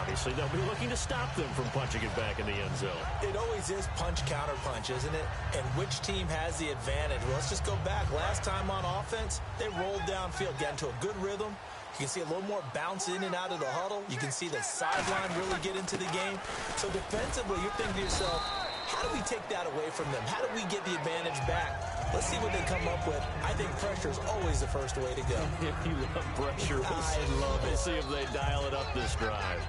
Obviously, they'll be looking to stop them from punching it back in the end zone. It always is punch-counter-punch, isn't it? And which team has the advantage? Well, let's just go back. Last time on offense, they rolled downfield, got into a good rhythm. You can see a little more bounce in and out of the huddle. You can see the sideline really get into the game. So defensively, you're thinking to yourself, how do we take that away from them? How do we get the advantage back? Let's see what they come up with. I think pressure is always the first way to go. If you love pressure, we'll see if they dial it up this drive.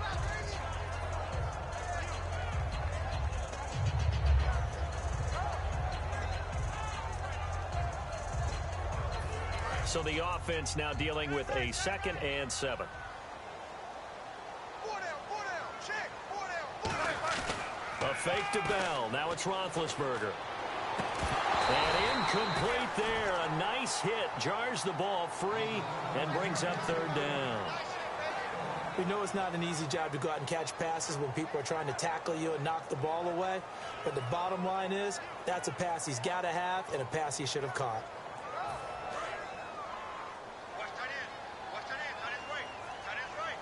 So the offense now dealing with a 2nd and 7. A fake to Bell. Now it's Roethlisberger. And incomplete there. A nice hit. Jars the ball free and brings up 3rd down. We know it's not an easy job to go out and catch passes when people are trying to tackle you and knock the ball away. But the bottom line is, that's a pass he's got to have and a pass he should have caught. Watch tight end. Watch tight end. Tight end's right. Tight end's right.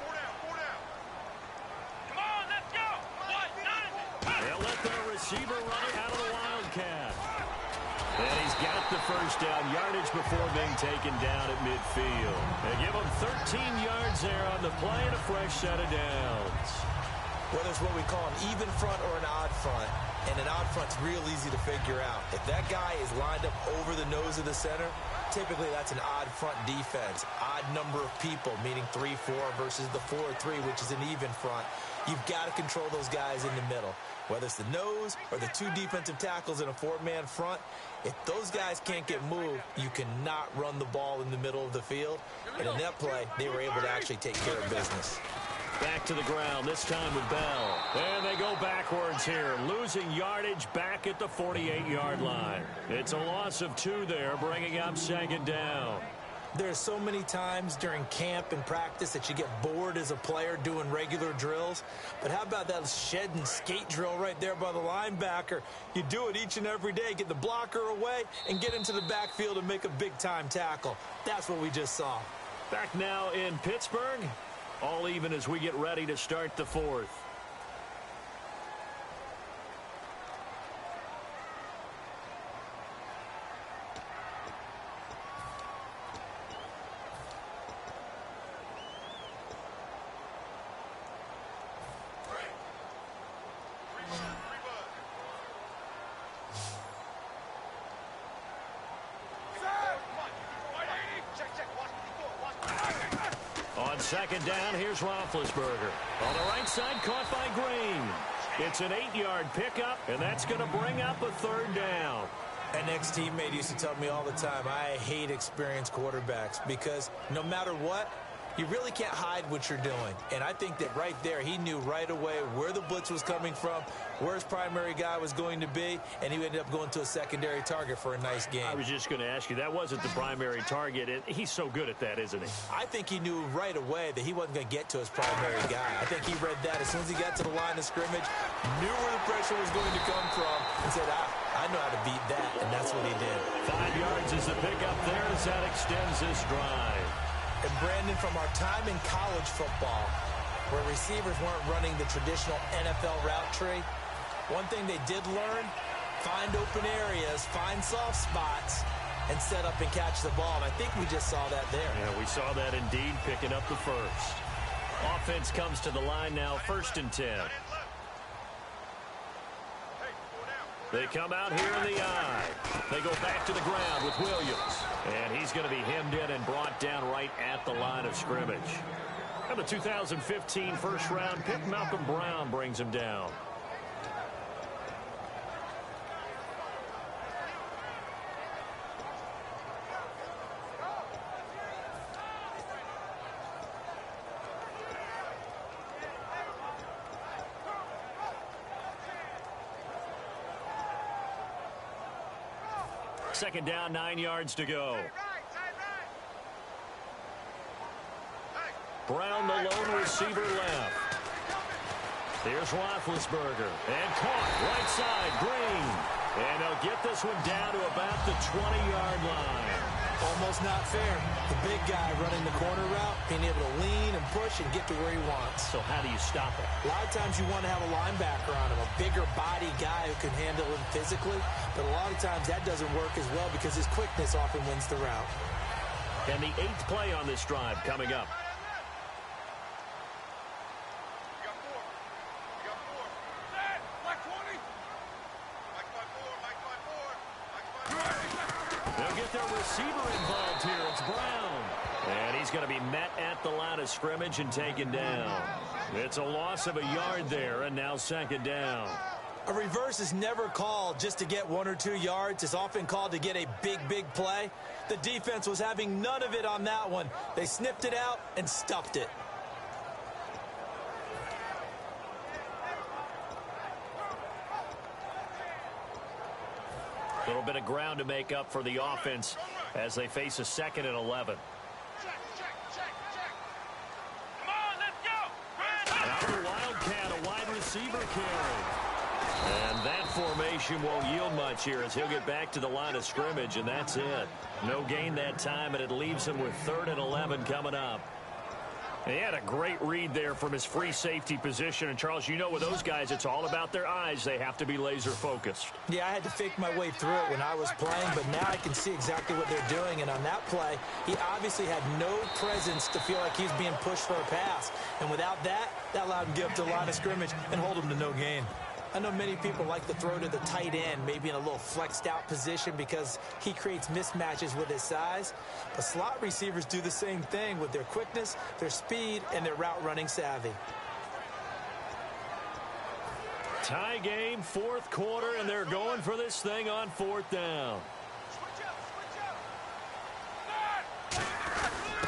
4 down. 4 down. Come on, let's go. 1, 9. They'll let their receiver run it out of the Wildcat. And he's got the first down yardage before being taken down at midfield. They give him 13 yards there on the play and a fresh set of downs. Whether it's what we call an even front or an odd front, and an odd front's real easy to figure out. If that guy is lined up over the nose of the center, typically that's an odd front defense. Odd number of people, meaning 3-4 versus the 4-3, which is an even front. You've got to control those guys in the middle. Whether it's the nose or the 2 defensive tackles in a 4-man front, if those guys can't get moved, you cannot run the ball in the middle of the field. And in that play, they were able to actually take care of business. Back to the ground, this time with Bell. And they go backwards here, losing yardage back at the 48-yard line. It's a loss of 2 there, bringing up second down. There's so many times during camp and practice that you get bored as a player doing regular drills. But how about that shed and skate drill right there by the linebacker? You do it each and every day. Get the blocker away and get into the backfield and make a big-time tackle. That's what we just saw. Back now in Pittsburgh. All even as we get ready to start the 4th. On second down, here's Roethlisberger. On the right side, caught by Green. It's an 8-yard pickup, and that's going to bring up a 3rd down. An ex-teammate used to tell me all the time, I hate experienced quarterbacks because no matter what, you really can't hide what you're doing. And I think that right there, he knew right away where the blitz was coming from, where his primary guy was going to be, and he ended up going to a secondary target for a nice game. I was just going to ask you, that wasn't the primary target. He's so good at that, isn't he? I think he knew right away that he wasn't going to get to his primary guy. I think he read that as soon as he got to the line of scrimmage, knew where the pressure was going to come from, and said, I know how to beat that, and that's what he did. 5 yards is the pickup there as that extends this drive. And Brandon, from our time in college football, where receivers weren't running the traditional NFL route tree, one thing they did learn, find open areas, find soft spots, and set up and catch the ball. And I think we just saw that there. Yeah, we saw that indeed, picking up the first. Offense comes to the line now, 1st and 10. They come out here in the I. They go back to the ground with Williams. And he's going to be hemmed in and brought down right at the line of scrimmage. And the 2015 first-round pick, Malcolm Brown, brings him down. Second down, 9 yards to go. Brown, the lone receiver left. Here's Roethlisberger. And caught right side, Green. And they'll get this one down to about the 20-yard line. Almost not fair. The big guy running the corner route, being able to lean and push and get to where he wants. So how do you stop it? A lot of times you want to have a linebacker on him, a bigger body guy who can handle him physically. But a lot of times that doesn't work as well because his quickness often wins the route. And the 8th play on this drive coming up. They'll get their receiver involved here. It's Brown. And he's going to be met at the line of scrimmage and taken down. It's a loss of a yard there, and now second down. A reverse is never called just to get 1 or 2 yards. It's often called to get a big, big play. The defense was having none of it on that one. They sniffed it out and stuffed it. A little bit of ground to make up for the offense as they face a 2nd and 11. Check, check, check. receiver carry. And that formation won't yield much here as he'll get back to the line of scrimmage, and that's it. No gain that time, and it leaves him with 3rd and 11 coming up. He had a great read there from his free safety position. And, Charles, you know with those guys, it's all about their eyes. They have to be laser-focused. Yeah, I had to fake my way through it when I was playing, but now I can see exactly what they're doing. And on that play, he obviously had no presence to feel like he was being pushed for a pass. And without that, that allowed him to get up to the line of scrimmage and hold him to no gain. I know many people like to throw to the tight end, maybe in a little flexed out position because he creates mismatches with his size. But slot receivers do the same thing with their quickness, their speed, and their route running savvy. Tie game, 4th quarter, and they're going for this thing on 4th down.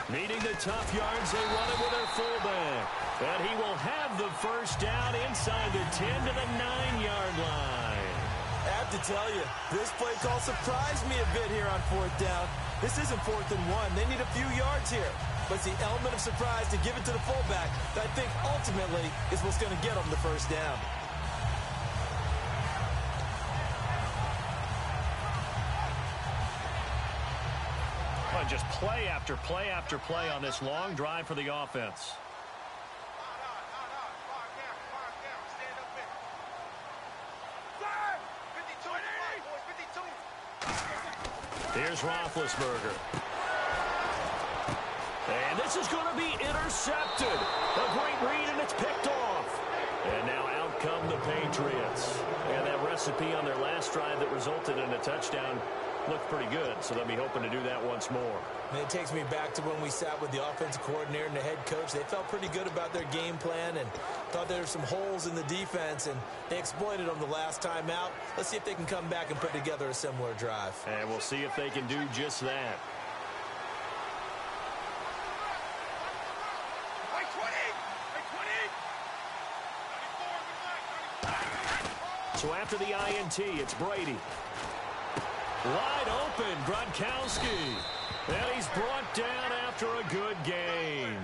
Meeting the tough yards, they run it with their fullback. And he will have the first down inside the 10 to the 9-yard line. I have to tell you, this play call surprised me a bit here on 4th down. This isn't 4th and 1. They need a few yards here. But it's the element of surprise to give it to the fullback that I think ultimately is what's going to get them the first down. Just play after play after play on this long drive for the offense. Here's Roethlisberger. And this is going to be intercepted. A great read, and it's picked off. And now out come the Patriots. And that recipe on their last drive that resulted in a touchdown looked pretty good, so they'll be hoping to do that once more. And it takes me back to when we sat with the offensive coordinator and the head coach. They felt pretty good about their game plan and thought there were some holes in the defense, and they exploited them the last time out. Let's see if they can come back and put together a similar drive. And we'll see if they can do just that. So after the INT, it's Brady. Wide open, Gronkowski. And he's brought down after a good gain.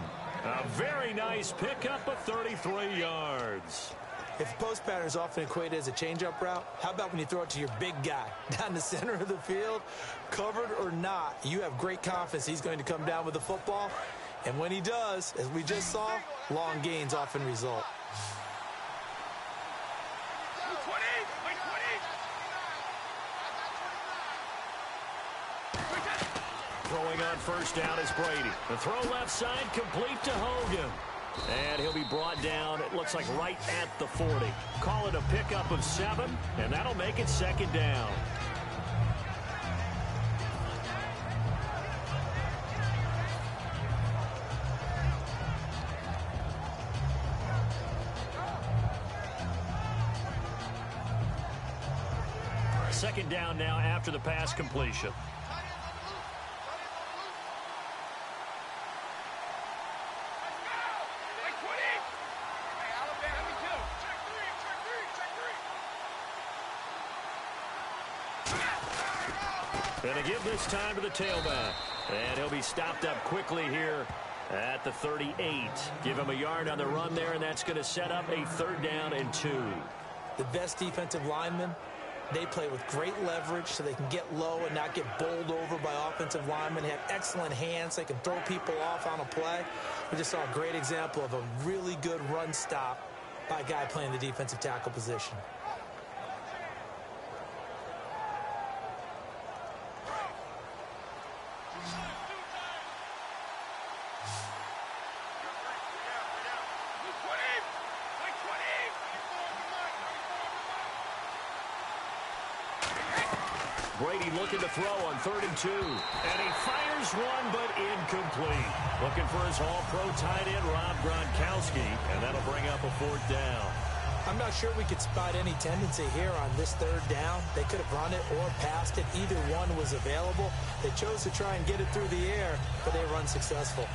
A very nice pickup of 33 yards. If post pattern is often equated as a change-up route, how about when you throw it to your big guy down the center of the field? Covered or not, you have great confidence he's going to come down with the football. And when he does, as we just saw, long gains often result. Throwing on first down is Brady. The throw left side complete to Hogan. And he'll be brought down, it looks like right at the 40. Call it a pickup of 7, and that'll make it 2nd down. Second down now after the pass completion. Going to give this time to the tailback. And he'll be stopped up quickly here at the 38. Give him a yard on the run there, and that's going to set up a 3rd down and 2. The best defensive linemen, they play with great leverage so they can get low and not get bowled over by offensive linemen. They have excellent hands. They can throw people off on a play. We just saw a great example of a really good run stop by a guy playing the defensive tackle position. Brady looking to throw on 3rd and 2. And he fires one, but incomplete. Looking for his all-pro tight end, Rob Gronkowski. And that'll bring up a 4th down. I'm not sure we could spot any tendency here on this 3rd down. They could have run it or passed it. Either one was available. They chose to try and get it through the air, but they were unsuccessful.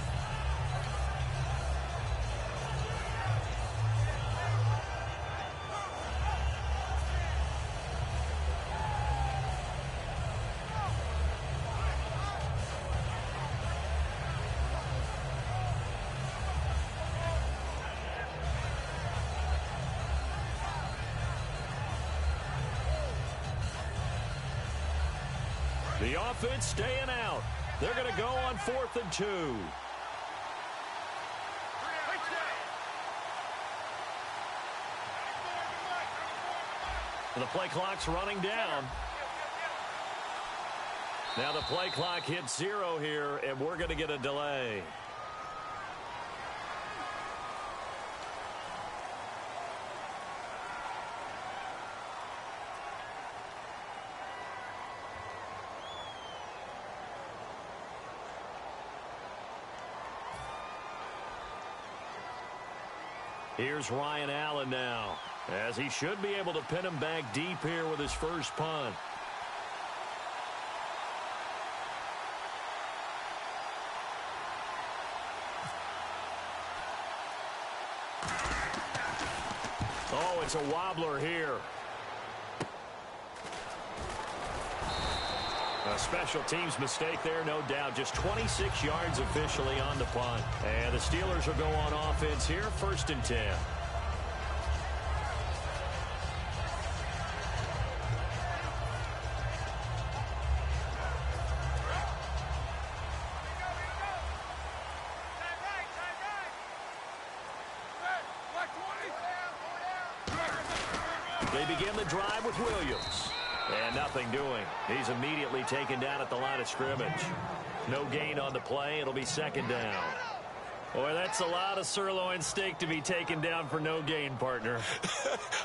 The offense staying out. They're going to go on 4th and 2. The play clock's running down. Now the play clock hits 0 here, and we're going to get a delay. Here's Ryan Allen now, as he should be able to pin him back deep here with his first punt. Oh, it's a wobbler here. A special teams mistake there, no doubt. Just 26 yards officially on the punt. And the Steelers will go on offense here, 1st and 10. They begin the drive with Williams. And nothing doing. He's immediately taken down at the line of scrimmage. No gain on the play. It'll be 2nd down. Boy, that's a lot of sirloin steak to be taken down for no gain, partner.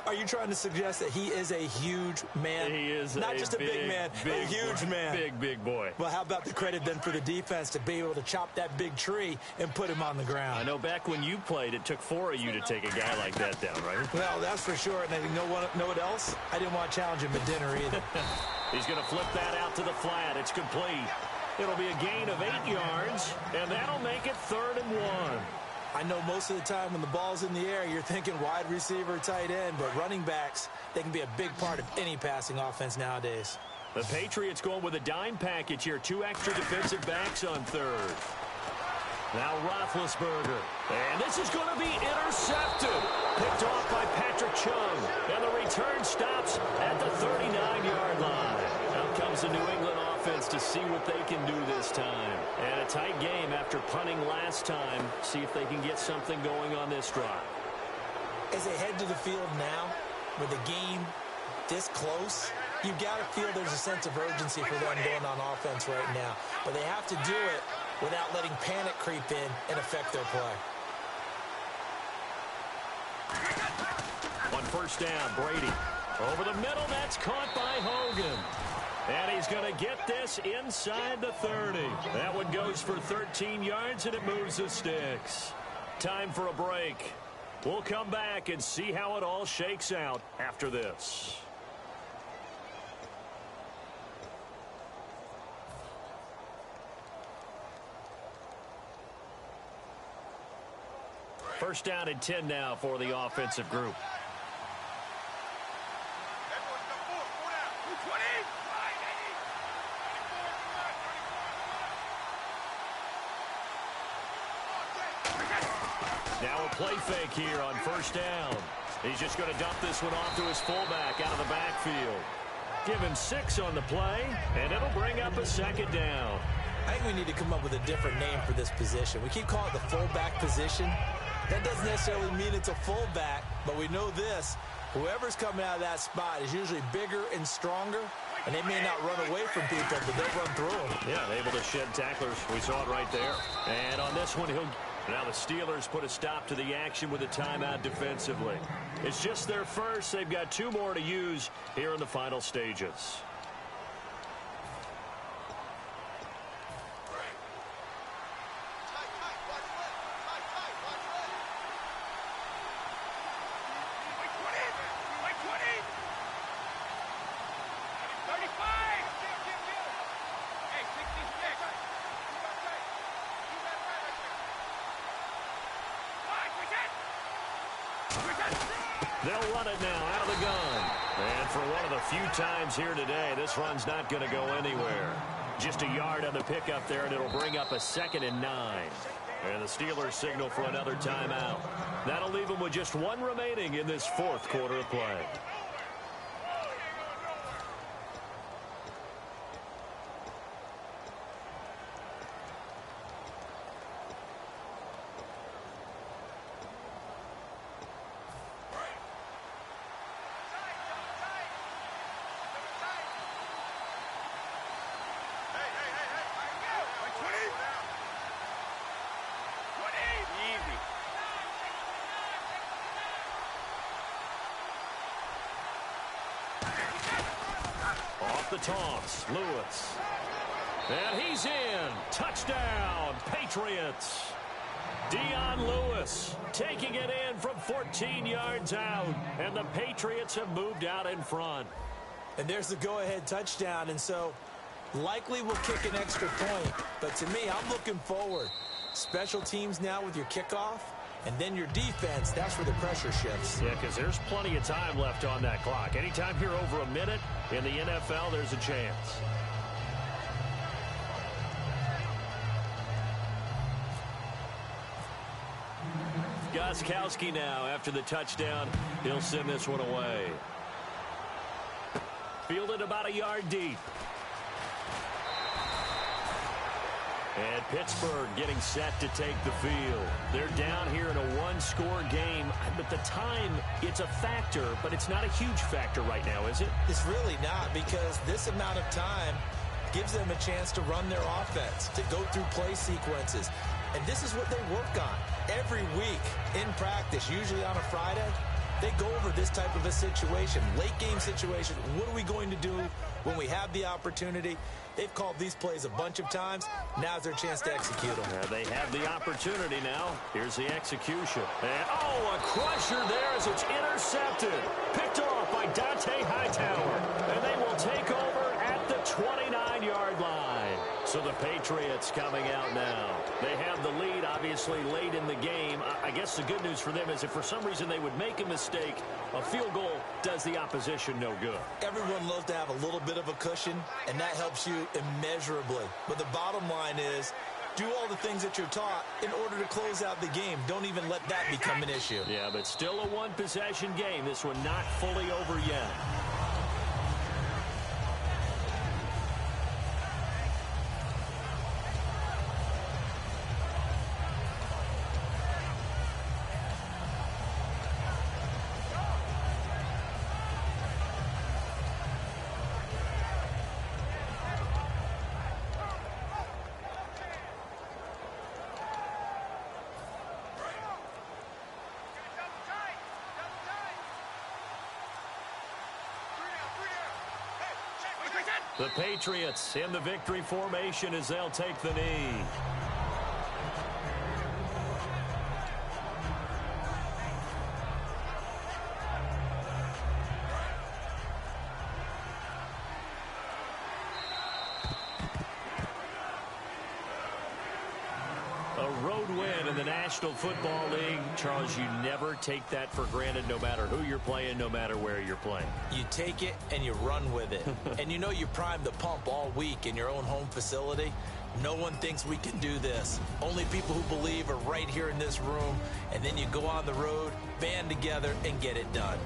Are you trying to suggest that he is a huge man? He is not just a big man, a huge man. Big boy. Well, how about the credit then for the defense to be able to chop that big tree and put him on the ground? I know back when you played, it took 4 of you to take a guy like that down, right? Well, that's for sure. And you know what else? I didn't want to challenge him at dinner either. He's going to flip that out to the flat. It's complete. It'll be a gain of 8 yards, and that'll make it 3rd and 1. I know most of the time when the ball's in the air, you're thinking wide receiver, tight end, but running backs, they can be a big part of any passing offense nowadays. The Patriots going with a dime package here. 2 extra defensive backs on 3rd. Now Roethlisberger. And this is going to be intercepted. Picked off by Patrick Chung. And the return stops at the 39-yard line. Out comes the New England offense to see what they can do this time. And a tight game after punting last time. See if they can get something going on this drive. As they head to the field now, with the game this close, you've got to feel there's a sense of urgency for them going on offense right now. But they have to do it without letting panic creep in and affect their play. On 1st down, Brady. Over the middle, that's caught by Hogan. And he's going to get this inside the 30. That one goes for 13 yards, and it moves the sticks. Time for a break. We'll come back and see how it all shakes out after this. First down and 10 now for the offensive group. Now a play fake here on 1st down. He's just going to dump this one off to his fullback out of the backfield. Give him 6 on the play, and it'll bring up a 2nd down. I think we need to come up with a different name for this position. We keep calling it the fullback position. That doesn't necessarily mean it's a fullback, but we know this. Whoever's coming out of that spot is usually bigger and stronger, and they may not run away from people, but they'll run through them. Yeah, able to shed tacklers. We saw it right there. And on this one, now the Steelers put a stop to the action with a timeout defensively. It's just their first. They've got 2 more to use here in the final stages. They'll run it now out of the gun. And for one of the few times here today, this run's not going to go anywhere. Just a yard on the pickup there, and it'll bring up a 2nd and 9. And the Steelers signal for another timeout. That'll leave them with just 1 remaining in this 4th quarter of play. the toss. Lewis. And he's in. Touchdown, Patriots. Dion Lewis taking it in from 14 yards out. And the Patriots have moved out in front. And there's the go-ahead touchdown. And so likely we'll kick an extra point. But to me, I'm looking forward. Special teams now with your kickoff. And then your defense, that's where the pressure shifts. Yeah, because there's plenty of time left on that clock. Anytime you're over a minute in the NFL, there's a chance. Gostkowski now after the touchdown. He'll send this one away. Fielded about a yard deep. And Pittsburgh getting set to take the field. They're down here in a one-score game. But the time, it's a factor, but it's not a huge factor right now, is it? It's really not, because this amount of time gives them a chance to run their offense, to go through play sequences. And this is what they work on every week in practice, usually on a Friday. They go over this type of a situation, late game situation. What are we going to do when we have the opportunity? They've called these plays a bunch of times. Now's their chance to execute them. They have the opportunity now. Here's the execution. And, a crusher there as it's intercepted. Picked off by Dante Hightower. And they will take over at the 29-yard line. So the Patriots coming out now. They have the lead, obviously, late in the game. I guess the good news for them is if for some reason they would make a mistake, a field goal does the opposition no good. Everyone loves to have a little bit of a cushion, and that helps you immeasurably. But the bottom line is, do all the things that you're taught in order to close out the game. Don't even let that become an issue. Yeah, but still a one-possession game. This one not fully over yet. The Patriots in the victory formation as they'll take the knee. A road win in the National Football League. Charles, you never take that for granted no matter who you're playing, no matter where you're playing. You take it and you run with it. And you know you primed the pump all week in your own home facility. No one thinks we can do this. Only people who believe are right here in this room. And then you go on the road, band together, and get it done.